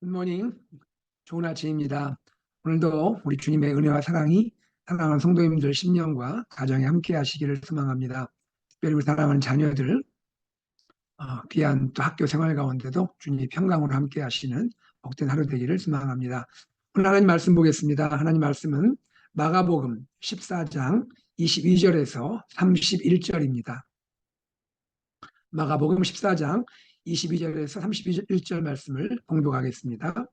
굿모닝. 좋은 아침입니다. 오늘도 우리 주님의 은혜와 사랑이 사랑하는 성도님들 심령과 가정에 함께 하시기를 소망합니다. 특별히 우리 사랑하는 자녀들, 귀한 또 학교 생활 가운데도 주님이 평강으로 함께 하시는 복된 하루 되기를 소망합니다. 오늘 하나님 말씀 보겠습니다. 하나님 말씀은 마가복음 14장 22절에서 31절입니다. 마가복음 14장 22절에서 31절 말씀을 봉독하겠습니다.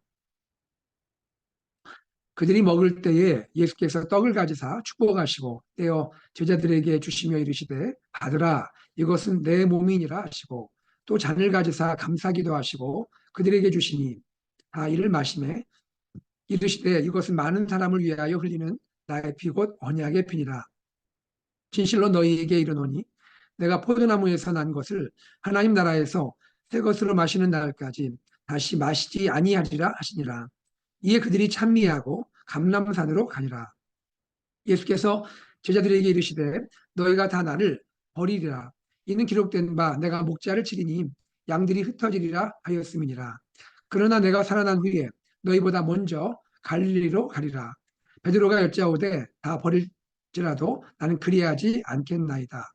그들이 먹을 때에 예수께서 떡을 가지사 축복하시고 떼어 제자들에게 주시며 이르시되 받으라 이것은 내 몸이니라 하시고 또 잔을 가지사 감사기도 하시고 그들에게 주시니 다 이를 마시매 이르시되 이것은 많은 사람을 위하여 흘리는 나의 피 곧 언약의 피니라. 진실로 너희에게 이르노니 내가 포도나무에서 난 것을 하나님 나라에서 새 것으로 마시는 날까지 다시 마시지 아니하리라 하시니라. 이에 그들이 찬미하고 감람산으로 가니라. 예수께서 제자들에게 이르시되 너희가 다 나를 버리리라. 이는 기록된 바 내가 목자를 치리니 양들이 흩어지리라 하였음이니라. 그러나 내가 살아난 후에 너희보다 먼저 갈릴리로 가리라. 베드로가 여짜오되 다 버릴지라도 나는 그리하지 않겠나이다.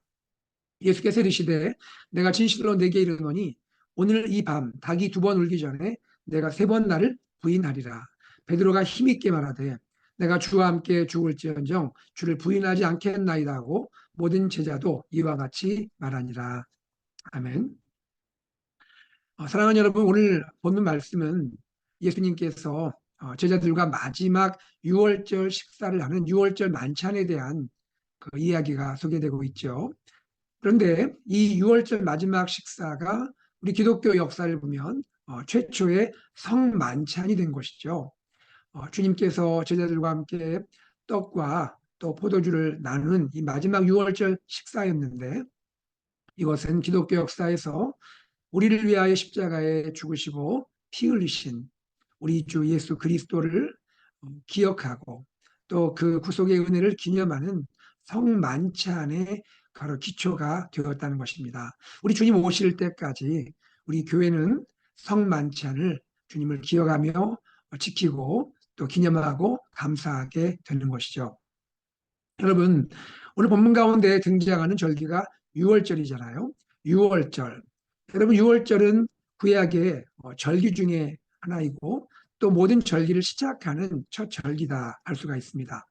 예수께서 이르시되 내가 진실로 내게 이르노니 오늘 이 밤 닭이 두 번 울기 전에 내가 세 번 나를 부인하리라. 베드로가 힘있게 말하되 내가 주와 함께 죽을지언정 주를 부인하지 않겠나이다 하고 모든 제자도 이와 같이 말하니라. 아멘. 사랑하는 여러분, 오늘 보는 말씀은 예수님께서 제자들과 마지막 6월절 식사를 하는 6월절 만찬에 대한 그 이야기가 소개되고 있죠. 그런데 이 6월절 마지막 식사가 우리 기독교 역사를 보면 최초의 성만찬이 된 것이죠. 주님께서 제자들과 함께 떡과 또 포도주를 나누는 이 마지막 6월절 식사였는데 이것은 기독교 역사에서 우리를 위하여 십자가에 죽으시고 피 흘리신 우리 주 예수 그리스도를 기억하고 또 그 구속의 은혜를 기념하는 성만찬의 바로 기초가 되었다는 것입니다. 우리 주님 오실 때까지 우리 교회는 성만찬을 주님을 기억하며 지키고 또 기념하고 감사하게 되는 것이죠. 여러분, 오늘 본문 가운데 등장하는 절기가 6월절이잖아요. 6월절. 여러분, 6월절은 구약의 절기 중에 하나이고 또 모든 절기를 시작하는 첫 절기다 할 수가 있습니다.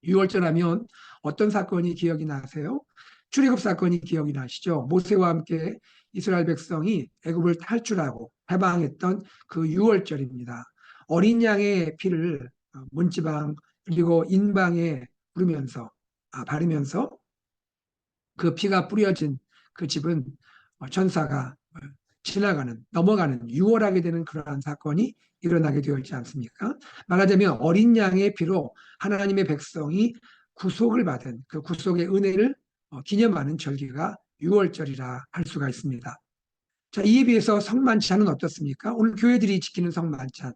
6월절 하면 어떤 사건이 기억이 나세요? 출애굽 사건이 기억이 나시죠? 모세와 함께 이스라엘 백성이 애굽을 탈출하고 해방했던 그 6월절입니다. 어린 양의 피를 문지방 그리고 인방에 바르면서 그 피가 뿌려진 그 집은 전사가 넘어가는 유월하게 되는 그러한 사건이 일어나게 되었지 않습니까? 말하자면 어린 양의 피로 하나님의 백성이 구속을 받은 그 구속의 은혜를 기념하는 절기가 6월절이라 할 수가 있습니다. 자, 이에 비해서 성만찬은 어떻습니까? 오늘 교회들이 지키는 성만찬.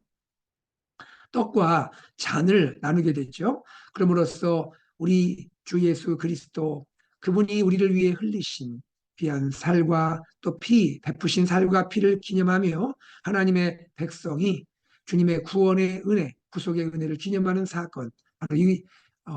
떡과 잔을 나누게 되죠. 그럼으로써 우리 주 예수 그리스도 그분이 우리를 위해 흘리신 귀한 살과 또 피, 베푸신 살과 피를 기념하며 하나님의 백성이 주님의 구원의 은혜, 구속의 은혜를 기념하는 사건, 바로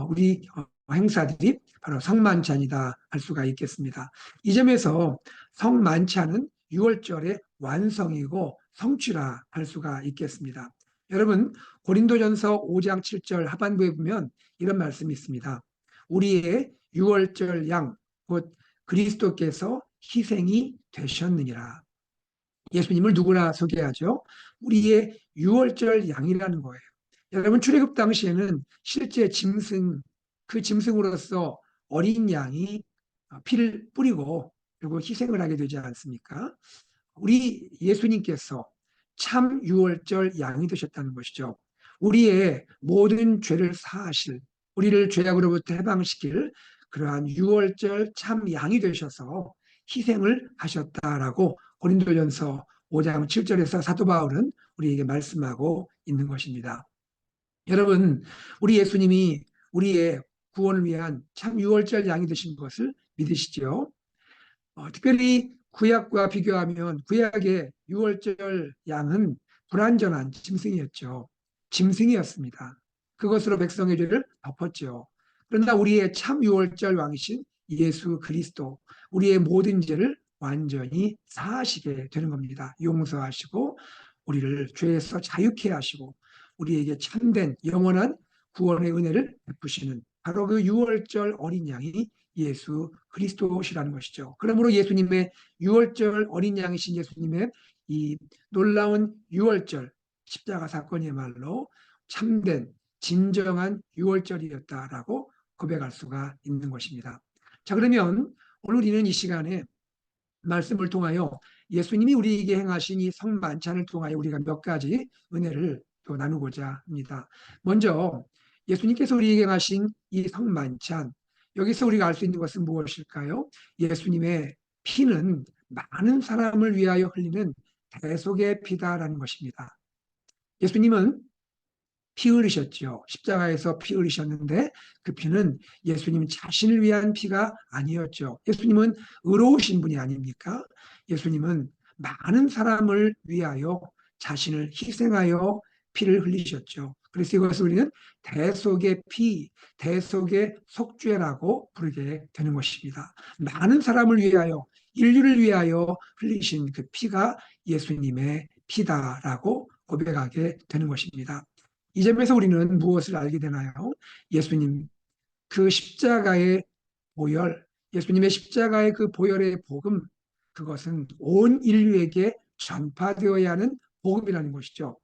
우리 행사들이 바로 성만찬이다 할 수가 있겠습니다. 이 점에서 성만찬은 6월절의 완성이고 성취라 할 수가 있겠습니다. 여러분, 고린도전서 5장 7절 하반부에 보면 이런 말씀이 있습니다. 우리의 6월절 양, 곧 그리스도께서 희생이 되셨느니라. 예수님을 누구나 소개하죠. 우리의 6월절 양이라는 거예요. 여러분, 출애굽 당시에는 실제 짐승, 그 짐승으로서 어린 양이 피를 뿌리고 그리고 희생을 하게 되지 않습니까? 우리 예수님께서 참 6월절 양이 되셨다는 것이죠. 우리의 모든 죄를 사하실, 우리를 죄악으로부터 해방시킬 그러한 6월절 참 양이 되셔서 희생을 하셨다라고 고린도전서 5장 7절에서 사도 바울은 우리에게 말씀하고 있는 것입니다. 여러분, 우리 예수님이 우리의 구원을 위한 참 6월절 양이 되신 것을 믿으시죠? 특별히 구약과 비교하면 구약의 6월절 양은 불완전한 짐승이었죠. 짐승이었습니다. 그것으로 백성의 죄를 덮었죠. 그러나 우리의 참 유월절 왕이신 예수 그리스도, 우리의 모든 죄를 완전히 사하시게 되는 겁니다. 용서하시고 우리를 죄에서 자유케 하시고 우리에게 참된 영원한 구원의 은혜를 베푸시는 바로 그 유월절 어린 양이 예수 그리스도시라는 것이죠. 그러므로 예수님의 유월절 어린 양이신 예수님의 이 놀라운 유월절 십자가 사건이야말로 참된 진정한 유월절이었다라고 고백할 수가 있는 것입니다. 자, 그러면 오늘 우리는 이 시간에 말씀을 통하여 예수님이 우리에게 행하신 이 성만찬을 통하여 우리가 몇 가지 은혜를 또 나누고자 합니다. 먼저 예수님께서 우리에게 행하신 이 성만찬, 여기서 우리가 알 수 있는 것은 무엇일까요? 예수님의 피는 많은 사람을 위하여 흘리는 대속의 피다라는 것입니다. 예수님은 피 흘리셨죠. 십자가에서 피 흘리셨는데 그 피는 예수님 자신을 위한 피가 아니었죠. 예수님은 의로우신 분이 아닙니까? 예수님은 많은 사람을 위하여 자신을 희생하여 피를 흘리셨죠. 그래서 이것을 우리는 대속의 피, 대속의 속죄라고 부르게 되는 것입니다. 많은 사람을 위하여, 인류를 위하여 흘리신 그 피가 예수님의 피다라고 고백하게 되는 것입니다. 이 점에서 우리는 무엇을 알게 되나요? 예수님 그 십자가의 보혈, 예수님의 십자가의 그 보혈의 복음, 그것은 온 인류에게 전파되어야 하는 복음이라는 것이죠.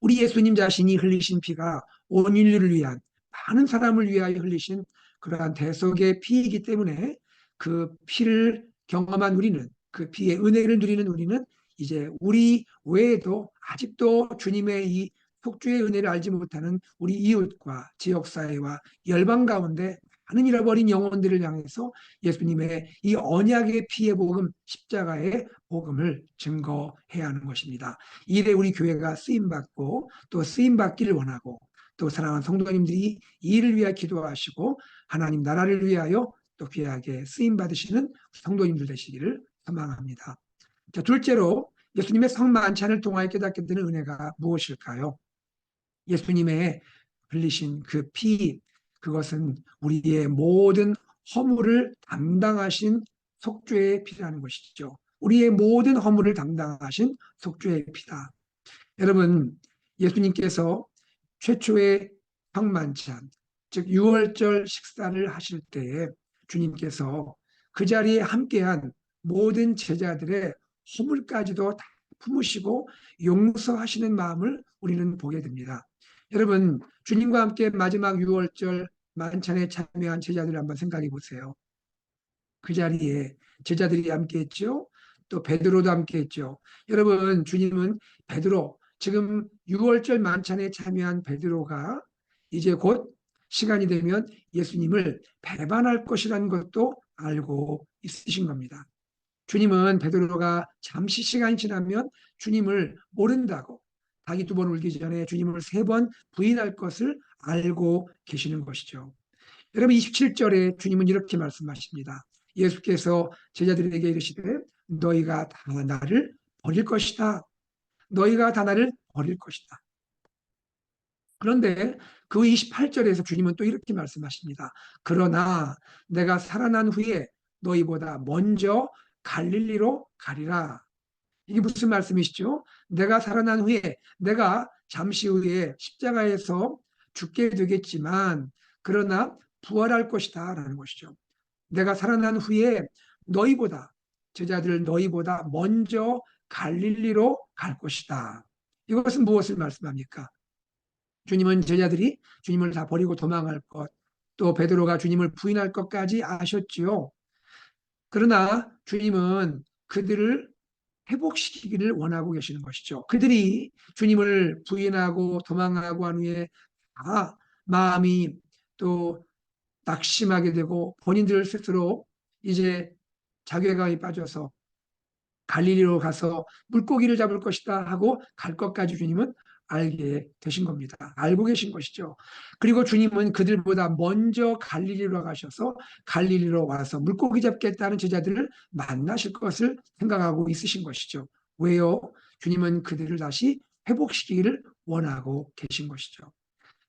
우리 예수님 자신이 흘리신 피가 온 인류를 위한, 많은 사람을 위하여 흘리신 그러한 대속의 피이기 때문에 그 피를 경험한 우리는, 그 피의 은혜를 누리는 우리는 이제 우리 외에도 아직도 주님의 이 속주의 은혜를 알지 못하는 우리 이웃과 지역사회와 열방 가운데 많은 잃어버린 영혼들을 향해서 예수님의 이 언약의 피의 복음, 십자가의 복음을 증거해야 하는 것입니다. 이래 우리 교회가 쓰임받고 또 쓰임받기를 원하고 또 사랑하는 성도님들이 이 일을 위하여 기도하시고 하나님 나라를 위하여 또 귀하게 쓰임받으시는 성도님들 되시기를 소망합니다. 자, 둘째로 예수님의 성만찬을 통하여 깨닫게 되는 은혜가 무엇일까요? 예수님의 흘리신 그 피, 그것은 우리의 모든 허물을 담당하신 속죄의 피라는 것이죠. 우리의 모든 허물을 담당하신 속죄의 피다. 여러분, 예수님께서 최초의 성만찬, 즉 유월절 식사를 하실 때에 주님께서 그 자리에 함께한 모든 제자들의 허물까지도 다 품으시고 용서하시는 마음을 우리는 보게 됩니다. 여러분, 주님과 함께 마지막 유월절 만찬에 참여한 제자들을 한번 생각해 보세요. 그 자리에 제자들이 함께했죠. 또 베드로도 함께했죠. 여러분, 주님은 베드로, 지금 6월절 만찬에 참여한 베드로가 이제 곧 시간이 되면 예수님을 배반할 것이라는 것도 알고 있으신 겁니다. 주님은 베드로가 잠시 시간이 지나면 주님을 모른다고, 닭이 두 번 울기 전에 주님을 세 번 부인할 것을 알고 계시는 것이죠. 여러분, 27절에 주님은 이렇게 말씀하십니다. 예수께서 제자들에게 이르시되 너희가 다 나를 버릴 것이다. 너희가 다 나를 버릴 것이다. 그런데 그 28절에서 주님은 또 이렇게 말씀하십니다. 그러나 내가 살아난 후에 너희보다 먼저 갈릴리로 가리라. 이게 무슨 말씀이시죠? 내가 살아난 후에, 내가 잠시 후에 십자가에서 죽게 되겠지만 그러나 부활할 것이다 라는 것이죠. 내가 살아난 후에 너희보다, 제자들 너희보다 먼저 갈릴리로 갈 것이다. 이것은 무엇을 말씀합니까? 주님은 제자들이 주님을 다 버리고 도망할 것, 또 베드로가 주님을 부인할 것까지 아셨지요. 그러나 주님은 그들을 회복시키기를 원하고 계시는 것이죠. 그들이 주님을 부인하고 도망하고 한 후에 다 마음이 또 낙심하게 되고 본인들 스스로 이제 자괴감이 빠져서 갈릴리로 가서 물고기를 잡을 것이다 하고 갈 것까지 주님은 알게 되신 겁니다. 알고 계신 것이죠. 그리고 주님은 그들보다 먼저 갈릴리로 가셔서 갈릴리로 와서 물고기 잡겠다는 제자들을 만나실 것을 생각하고 있으신 것이죠. 왜요? 주님은 그들을 다시 회복시키기를 원하고 계신 것이죠.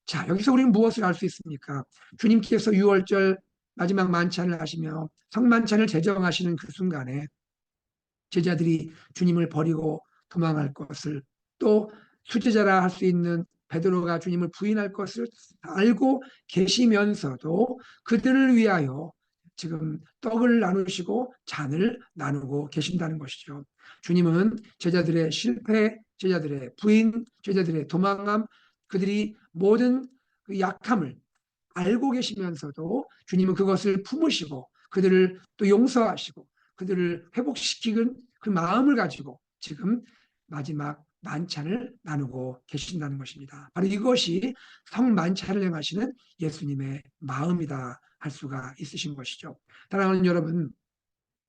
자, 여기서 우리는 무엇을 알 수 있습니까? 주님께서 6월절 마지막 만찬을 하시며 성만찬을 제정하시는 그 순간에 제자들이 주님을 버리고 도망할 것을, 또 수제자라 할 수 있는 베드로가 주님을 부인할 것을 알고 계시면서도 그들을 위하여 지금 떡을 나누시고 잔을 나누고 계신다는 것이죠. 주님은 제자들의 실패, 제자들의 부인, 제자들의 도망감, 그들이 모든 그 약함을 알고 계시면서도 주님은 그것을 품으시고 그들을 또 용서하시고 그들을 회복시키는 그 마음을 가지고 지금 마지막 만찬을 나누고 계신다는 것입니다. 바로 이것이 성만찬을 행하시는 예수님의 마음이다 할 수가 있으신 것이죠. 사랑하는 여러분,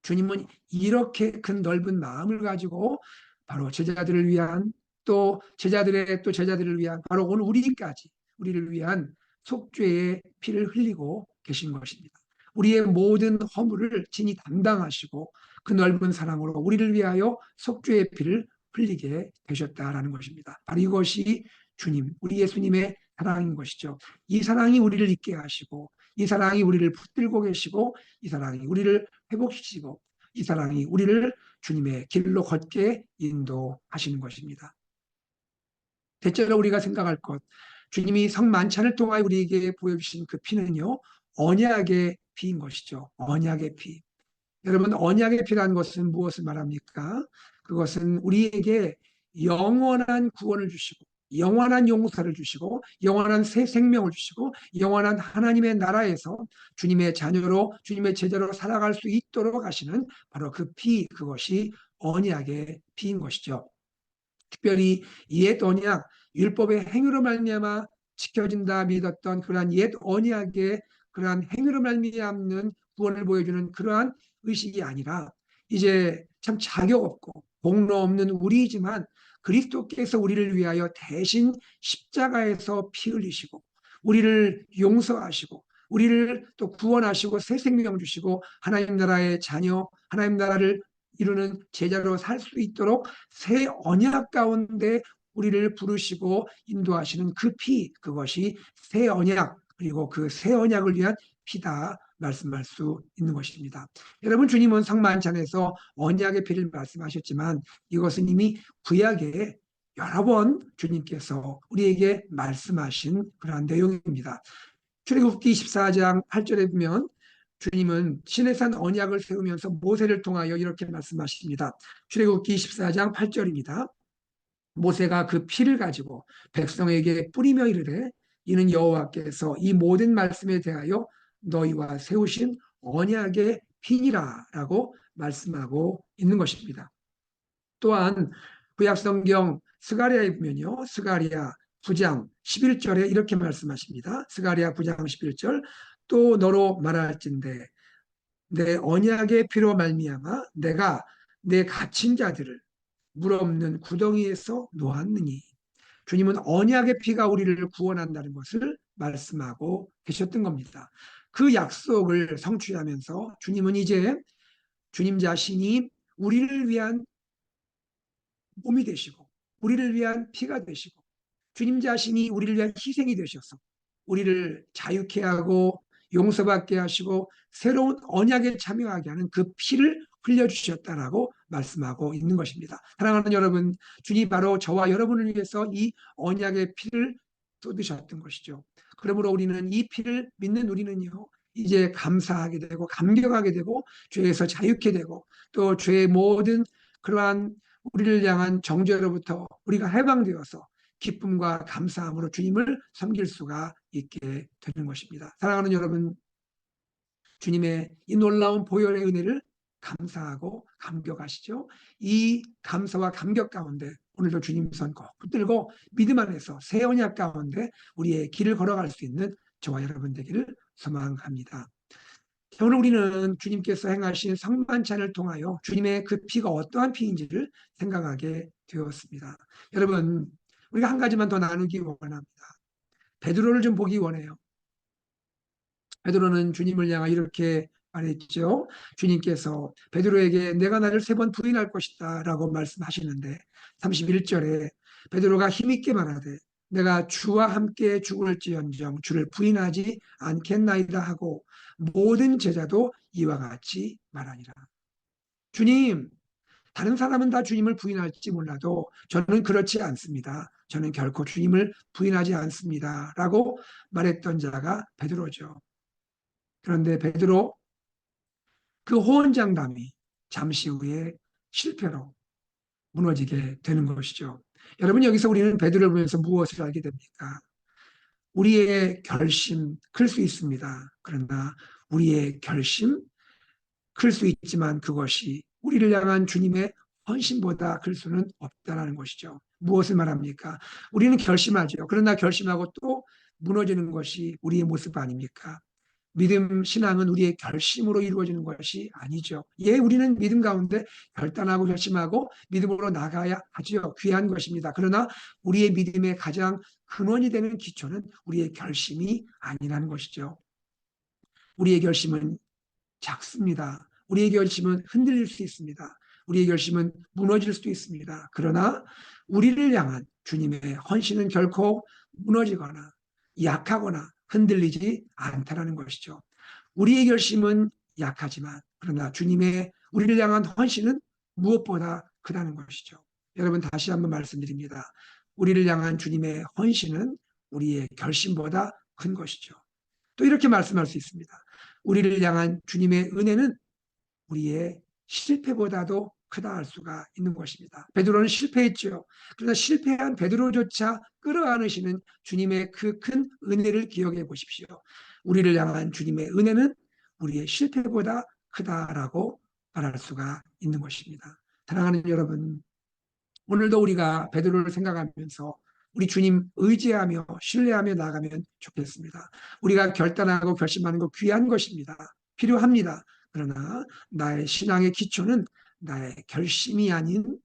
주님은 이렇게 큰 넓은 마음을 가지고 바로 제자들을 위한, 또 제자들의 또 제자들을 위한, 바로 오늘 우리까지 우리를 위한 속죄의 피를 흘리고 계신 것입니다. 우리의 모든 허물을 친히 담당하시고 그 넓은 사랑으로 우리를 위하여 속죄의 피를 흘리게 되셨다라는 것입니다. 바로 이것이 주님, 우리 예수님의 사랑인 것이죠. 이 사랑이 우리를 있게 하시고, 이 사랑이 우리를 붙들고 계시고, 이 사랑이 우리를 회복시키고, 이 사랑이 우리를 주님의 길로 걷게 인도하시는 것입니다. 대체로 우리가 생각할 것, 주님이 성만찬을 통하여 우리에게 보여주신 그 피는요, 언약의 피인 것이죠. 언약의 피. 여러분, 언약의 피라는 것은 무엇을 말합니까? 그것은 우리에게 영원한 구원을 주시고, 영원한 용서를 주시고, 영원한 새 생명을 주시고, 영원한 하나님의 나라에서 주님의 자녀로, 주님의 제자로 살아갈 수 있도록 하시는 바로 그 피, 그것이 언약의 피인 것이죠. 특별히 옛 언약, 율법의 행위로 말미암아 지켜진다 믿었던 그러한 옛 언약의 그러한 행위로 말미암는 구원을 보여주는 그러한 의식이 아니라 이제 참 자격 없고 공로 없는 우리이지만 그리스도께서 우리를 위하여 대신 십자가에서 피 흘리시고 우리를 용서하시고 우리를 또 구원하시고 새 생명 주시고 하나님 나라의 자녀, 하나님 나라를 이루는 제자로 살 수 있도록 새 언약 가운데 우리를 부르시고 인도하시는 그 피, 그것이 새 언약, 그리고 그 새 언약을 위한 피다 말씀할 수 있는 것입니다. 여러분, 주님은 성만찬에서 언약의 피를 말씀하셨지만 이것은 이미 구약에 여러 번 주님께서 우리에게 말씀하신 그러한 내용입니다. 출애굽기 14장 8절에 보면 주님은 시내산 언약을 세우면서 모세를 통하여 이렇게 말씀하십니다. 출애굽기 14장 8절입니다. 모세가 그 피를 가지고 백성에게 뿌리며 이르되 이는 여호와께서 이 모든 말씀에 대하여 너희와 세우신 언약의 피니라라고 말씀하고 있는 것입니다. 또한 구약성경 스가랴에 보면요. 스가랴 9장 11절에 이렇게 말씀하십니다. 스가랴 9장 11절 또 너로 말할진대 내 언약의 피로 말미암아 내가 내 갇힌 자들을 물 없는 구덩이에서 놓았느니 주님은 언약의 피가 우리를 구원한다는 것을 말씀하고 계셨던 겁니다. 그 약속을 성취하면서 주님은 이제 주님 자신이 우리를 위한 몸이 되시고 우리를 위한 피가 되시고 주님 자신이 우리를 위한 희생이 되셔서 우리를 자유케 하고 용서받게 하시고 새로운 언약에 참여하게 하는 그 피를 흘려주셨다라고 말씀하고 있는 것입니다. 사랑하는 여러분, 주님 바로 저와 여러분을 위해서 이 언약의 피를 쏟으셨던 것이죠. 그러므로 우리는 이 피를 믿는 우리는요, 이제 감사하게 되고 감격하게 되고 죄에서 자유케 되고 또 죄의 모든 그러한 우리를 향한 정죄로부터 우리가 해방되어서 기쁨과 감사함으로 주님을 섬길 수가 있게 되는 것입니다. 사랑하는 여러분, 주님의 이 놀라운 보혈의 은혜를 감사하고 감격하시죠. 이 감사와 감격 가운데 오늘도 주님 손 꼭 붙들고 믿음 안에서 새 언약 가운데 우리의 길을 걸어갈 수 있는 저와 여러분 되기를 소망합니다. 오늘 우리는 주님께서 행하신 성만찬을 통하여 주님의 그 피가 어떠한 피인지를 생각하게 되었습니다. 여러분, 우리가 한 가지만 더 나누기 원합니다. 베드로를 좀 보기 원해요. 베드로는 주님을 향해 이렇게 말했죠. 주님께서 베드로에게 내가 나를 3번 부인할 것이다 라고 말씀하시는데 31절에 베드로가 힘있게 말하되 내가 주와 함께 죽을지언정 주를 부인하지 않겠나이다 하고 모든 제자도 이와 같이 말하니라. 주님, 다른 사람은 다 주님을 부인할지 몰라도 저는 그렇지 않습니다. 저는 결코 주님을 부인하지 않습니다. 라고 말했던 자가 베드로죠. 그런데 베드로 그 호언장담이 잠시 후에 실패로 무너지게 되는 것이죠. 여러분, 여기서 우리는 베드로를 보면서 무엇을 알게 됩니까? 우리의 결심 클 수 있습니다. 그러나 우리의 결심 클 수 있지만 그것이 우리를 향한 주님의 헌신보다 클 수는 없다는 것이죠. 무엇을 말합니까? 우리는 결심하죠. 그러나 결심하고 또 무너지는 것이 우리의 모습 아닙니까? 믿음, 신앙은 우리의 결심으로 이루어지는 것이 아니죠. 예, 우리는 믿음 가운데 결단하고 결심하고 믿음으로 나가야 하죠. 귀한 것입니다. 그러나 우리의 믿음의 가장 근원이 되는 기초는 우리의 결심이 아니라는 것이죠. 우리의 결심은 작습니다. 우리의 결심은 흔들릴 수 있습니다. 우리의 결심은 무너질 수도 있습니다. 그러나 우리를 향한 주님의 헌신은 결코 무너지거나 약하거나 흔들리지 않다라는 것이죠. 우리의 결심은 약하지만 그러나 주님의 우리를 향한 헌신은 무엇보다 크다는 것이죠. 여러분 다시 한번 말씀드립니다. 우리를 향한 주님의 헌신은 우리의 결심보다 큰 것이죠. 또 이렇게 말씀할 수 있습니다. 우리를 향한 주님의 은혜는 우리의 실패보다도 크다 할 수가 있는 것입니다. 베드로는 실패했죠. 그러나 실패한 베드로조차 끌어안으시는 주님의 그 큰 은혜를 기억해 보십시오. 우리를 향한 주님의 은혜는 우리의 실패보다 크다라고 말할 수가 있는 것입니다. 사랑하는 여러분, 오늘도 우리가 베드로를 생각하면서 우리 주님 의지하며 신뢰하며 나가면 좋겠습니다. 우리가 결단하고 결심하는 거 귀한 것입니다. 필요합니다. 그러나 나의 신앙의 기초는 나의 결심이 아닌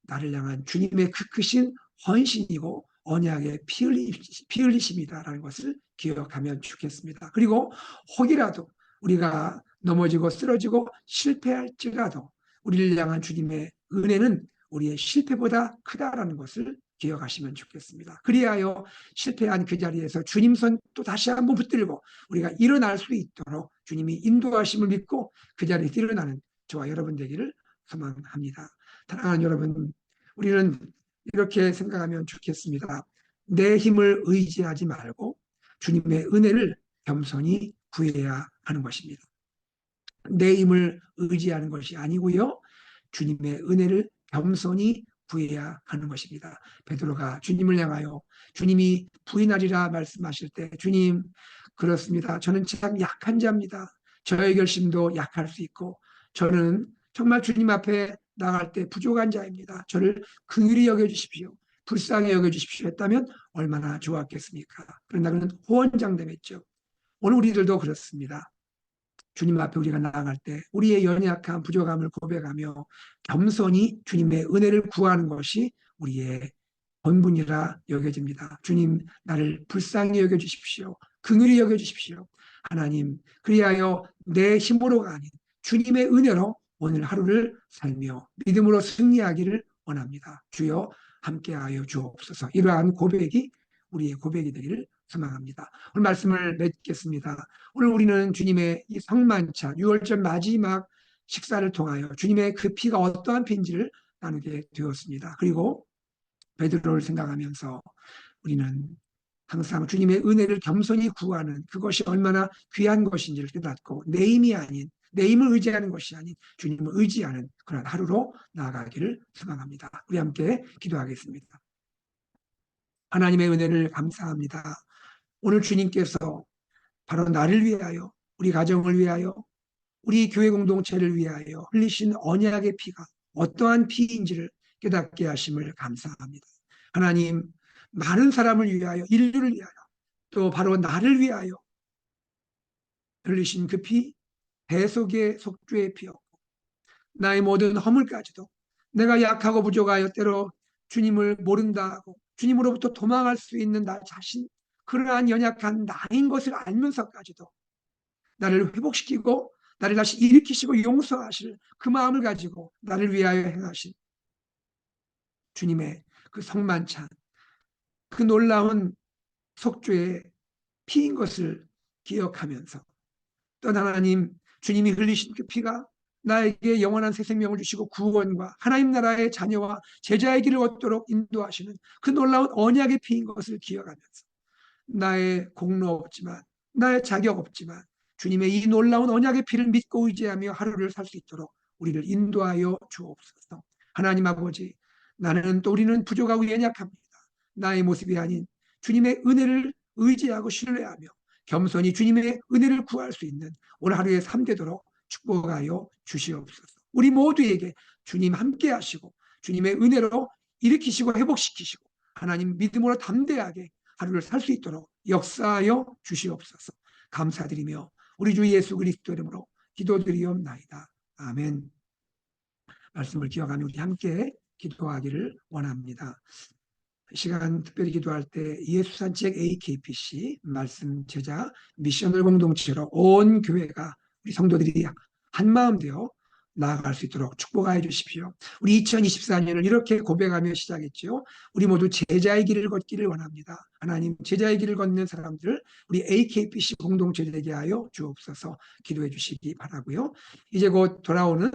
나를 향한 주님의 그 크신 헌신이고 언약의 피 흘리심이다라는 것을 기억하면 좋겠습니다. 그리고 혹이라도 우리가 넘어지고 쓰러지고 실패할지라도 우리를 향한 주님의 은혜는 우리의 실패보다 크다라는 것을 기억하시면 좋겠습니다. 그리하여 실패한 그 자리에서 주님 손 또 다시 한번 붙들고 우리가 일어날 수 있도록 주님이 인도하심을 믿고 그 자리에서 일어나는 저와 여러분 되기를 소망합니다. 사랑하는 여러분, 우리는 이렇게 생각하면 좋겠습니다. 내 힘을 의지하지 말고 주님의 은혜를 겸손히 구해야 하는 것입니다. 내 힘을 의지하는 것이 아니고요. 주님의 은혜를 겸손히 구해야 하는 것입니다. 베드로가 주님을 향하여 주님이 부인하리라 말씀하실 때 주님 그렇습니다. 저는 참 약한 자입니다. 저의 결심도 약할 수 있고 저는 정말 주님 앞에 나갈 때 부족한 자입니다. 저를 긍휼히 여겨주십시오. 불쌍히 여겨주십시오 했다면 얼마나 좋았겠습니까? 그러나 그는 호언장담했죠. 오늘 우리들도 그렇습니다. 주님 앞에 우리가 나아갈 때 우리의 연약한 부족함을 고백하며 겸손히 주님의 은혜를 구하는 것이 우리의 본분이라 여겨집니다. 주님 나를 불쌍히 여겨주십시오. 긍휼히 여겨주십시오. 하나님 그리하여 내 힘으로가 아닌 주님의 은혜로 오늘 하루를 살며 믿음으로 승리하기를 원합니다. 주여 함께하여 주옵소서. 이러한 고백이 우리의 고백이 되기를 소망합니다. 오늘 말씀을 맺겠습니다. 오늘 우리는 주님의 이 성만찬 6월절 마지막 식사를 통하여 주님의 그 피가 어떠한 피인지를 나누게 되었습니다. 그리고 베드로를 생각하면서 우리는 항상 주님의 은혜를 겸손히 구하는 그것이 얼마나 귀한 것인지를 깨닫고 내 힘이 아닌 내 힘을 의지하는 것이 아닌 주님을 의지하는 그런 하루로 나아가기를 소망합니다. 우리 함께 기도하겠습니다. 하나님의 은혜를 감사합니다. 오늘 주님께서 바로 나를 위하여 우리 가정을 위하여 우리 교회 공동체를 위하여 흘리신 언약의 피가 어떠한 피인지를 깨닫게 하심을 감사합니다. 하나님 많은 사람을 위하여 인류를 위하여 또 바로 나를 위하여 흘리신 그 피 대속의 속죄의 피였고 나의 모든 허물까지도 내가 약하고 부족하여 때로 주님을 모른다 하고 주님으로부터 도망할 수 있는 나 자신 그러한 연약한 나인 것을 알면서까지도 나를 회복시키고 나를 다시 일으키시고 용서하실 그 마음을 가지고 나를 위하여 행하신 주님의 그 성만찬, 그 놀라운 속죄의 피인 것을 기억하면서 또 하나님, 주님이 흘리신 그 피가 나에게 영원한 새 생명을 주시고 구원과 하나님 나라의 자녀와 제자의 길을 걷도록 인도하시는 그 놀라운 언약의 피인 것을 기억하면서 나의 공로 없지만, 나의 자격 없지만 주님의 이 놀라운 언약의 피를 믿고 의지하며 하루를 살 수 있도록 우리를 인도하여 주옵소서. 하나님 아버지, 나는 또 우리는 부족하고 연약합니다. 나의 모습이 아닌 주님의 은혜를 의지하고 신뢰하며 겸손히 주님의 은혜를 구할 수 있는 오늘 하루의 삶 되도록 축복하여 주시옵소서. 우리 모두에게 주님 함께 하시고 주님의 은혜로 일으키시고 회복시키시고 하나님 믿음으로 담대하게 하루를 살 수 있도록 역사하여 주시옵소서. 감사드리며 우리 주 예수 그리스도 이름으로 기도드리옵나이다. 아멘. 말씀을 기억하며 우리 함께 기도하기를 원합니다. 시간 특별히 기도할 때 예수산책 AKPC 말씀 제자 미션을 공동체로 온 교회가 우리 성도들이 한마음 되어 나아갈 수 있도록 축복하여 주십시오. 우리 2024년을 이렇게 고백하며 시작했죠. 우리 모두 제자의 길을 걷기를 원합니다. 하나님, 제자의 길을 걷는 사람들을 우리 AKPC 공동체 되게 하여 주옵소서. 기도해 주시기 바라고요. 이제 곧 돌아오는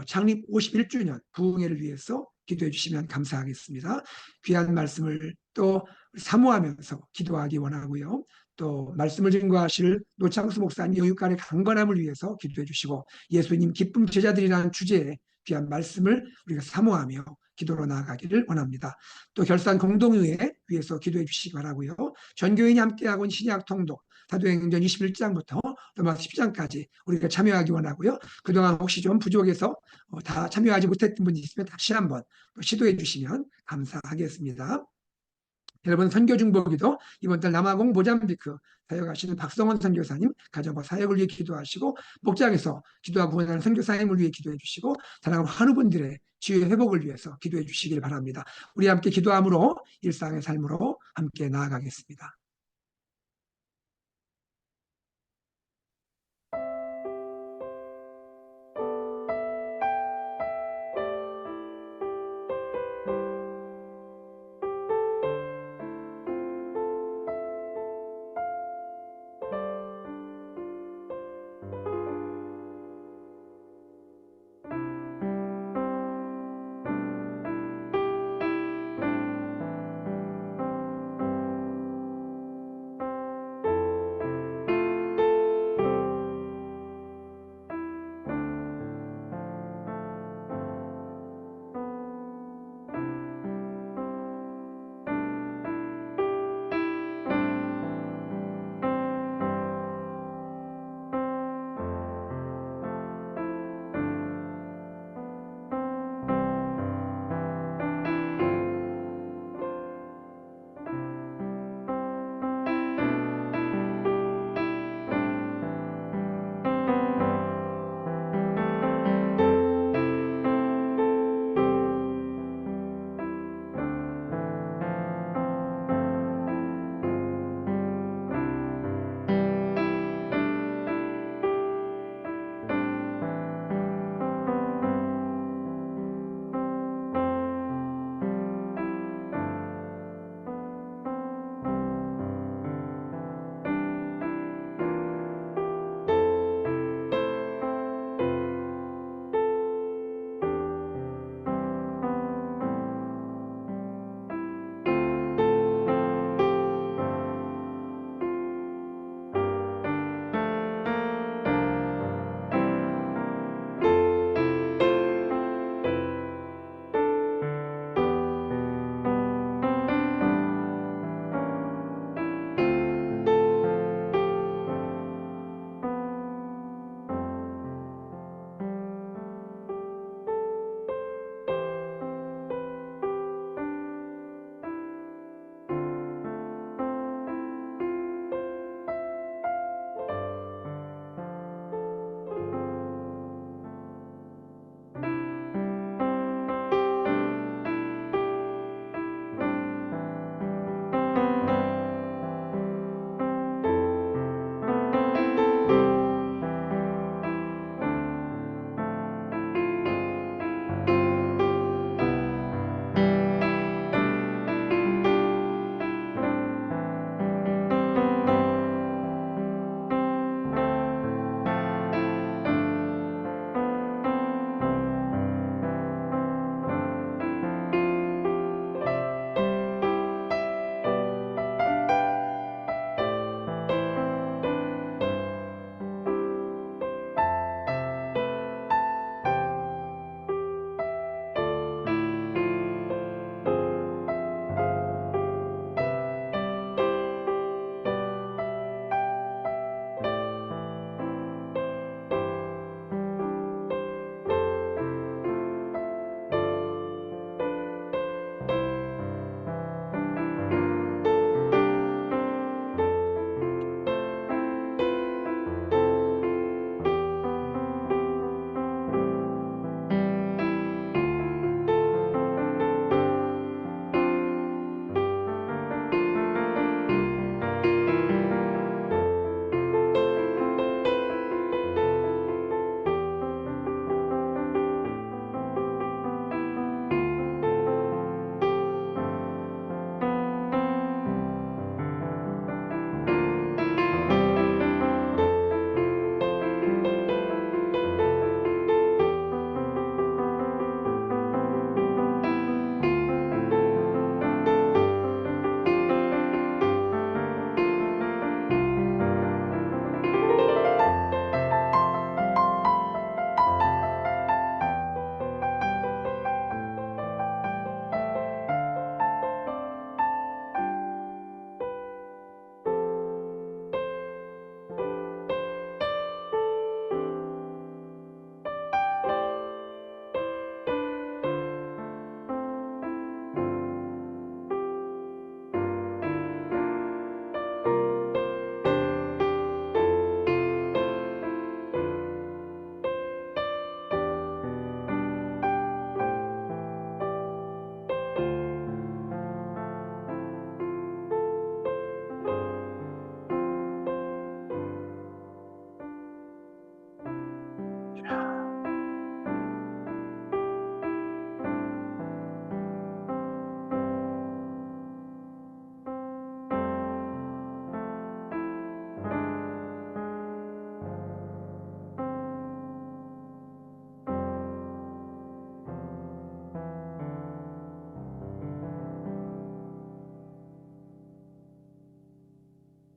창립 51주년 부흥회를 위해서 기도해 주시면 감사하겠습니다. 귀한 말씀을 또 사모하면서 기도하기 원하고요. 또 말씀을 증거하실 노창수 목사님 여유간의 강건함을 위해서 기도해 주시고 예수님 기쁨 제자들이라는 주제에 귀한 말씀을 우리가 사모하며 기도로 나아가기를 원합니다. 또 결산 공동의회 위해서 기도해 주시기 바라고요. 전교인이 함께하고 있는 신약 통독 사도행전 21장부터 로마서 10장까지 우리가 참여하기 원하고요. 그동안 혹시 좀 부족해서 다 참여하지 못했던 분이 있으면 다시 한번 시도해 주시면 감사하겠습니다. 여러분, 선교 중보기도 이번 달 남아공 모잠비크 사역하시는 박성원 선교사님 가정과 사역을 위해 기도하시고, 목장에서 기도하고 구원하는 선교사님을 위해 기도해 주시고, 사랑하는 환우분들의 치유 회복을 위해서 기도해 주시길 바랍니다. 우리 함께 기도함으로 일상의 삶으로 함께 나아가겠습니다.